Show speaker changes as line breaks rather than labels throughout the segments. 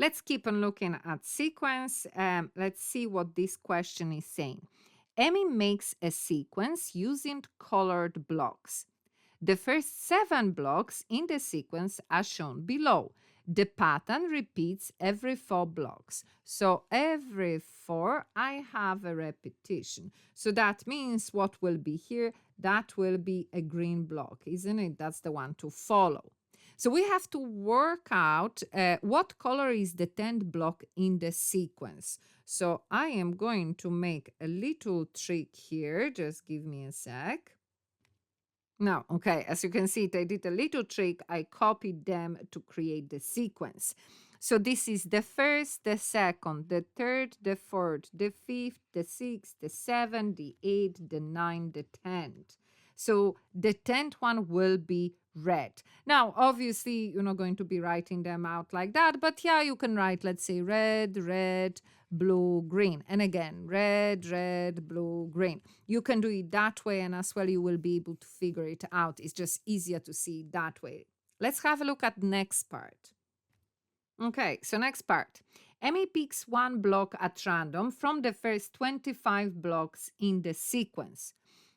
Let's keep on looking at sequence. Let's see what this question is saying. Emmy makes a sequence using colored blocks. The first 7 blocks in the sequence are shown below. The pattern repeats every 4 blocks. So every 4, I have a repetition. So that means what will be here? That will be a green block, isn't it? That's the one to follow. So we have to work out what color is the 10th block in the sequence. So I am going to make a little trick here. Just give me a sec. Now, okay, as you can see, I did a little trick. I copied them to create the sequence. So this is the first, the second, the third, the fourth, the fifth, the sixth, the seventh, the eighth, the ninth, the 10th. So the 10th one will be red. Now, obviously, you're not going to be writing them out like that, but yeah, you can write, let's say, red, red, blue, green. And again, red, red, blue, green. You can do it that way, and as well, you will be able to figure it out. It's just easier to see it that way. Let's have a look at next part. Okay, so next part. Emmy picks one block at random from the first 25 blocks in the sequence.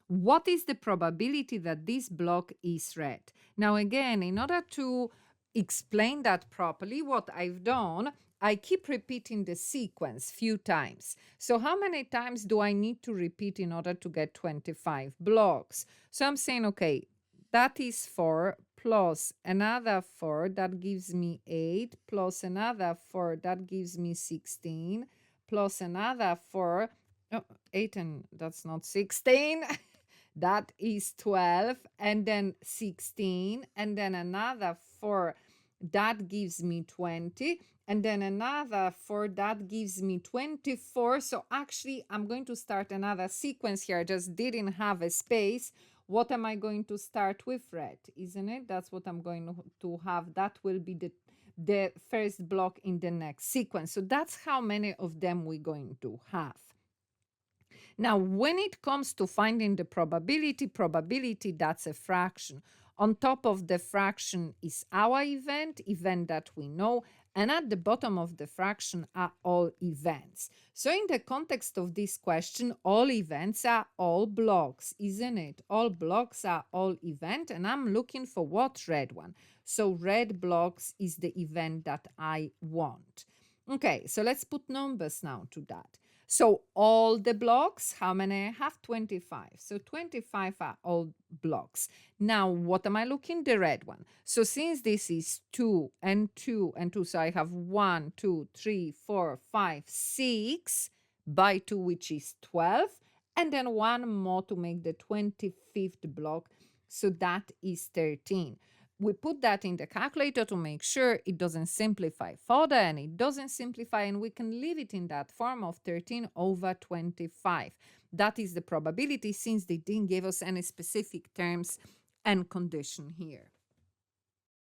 What is the probability that this block is red? Now, again, in order to explain that properly, what I've done, I keep repeating the sequence few times. So how many times do I need to repeat in order to get 25 blocks? So I'm saying, okay, that is 4 plus another 4, that gives me 8, plus another 4, that gives me 16, plus another 4, 8 and that's not 16. That is 12, and then 16, and then another 4, that gives me 20, and then another 4, that gives me 24. So actually, I'm going to start another sequence here. I just didn't have a space. What am I going to start with? Red, isn't it? That's what I'm going to have. That will be the first block in the next sequence. So that's how many of them we're going to have. Now, when it comes to finding the probability, that's a fraction. On top of the fraction is our event that we know, and at the bottom of the fraction are all events. So in the context of this question, all events are all blocks, isn't it? All blocks are all event, and I'm looking for what? Red one. So red blocks is the event that I want. Okay, so let's put numbers now to that. So all the blocks, how many I have? 25. So 25 are all blocks. Now, what am I looking? The red one. So since this is 2 and 2 and 2, so I have 1, 2, 3, 4, 5, 6 by 2, which is 12. And then one more to make the 25th block. So that is 13. We put that in the calculator to make sure it doesn't simplify further, and it doesn't simplify, and we can leave it in that form of 13 over 25. That is the probability, since they didn't give us any specific terms and condition here.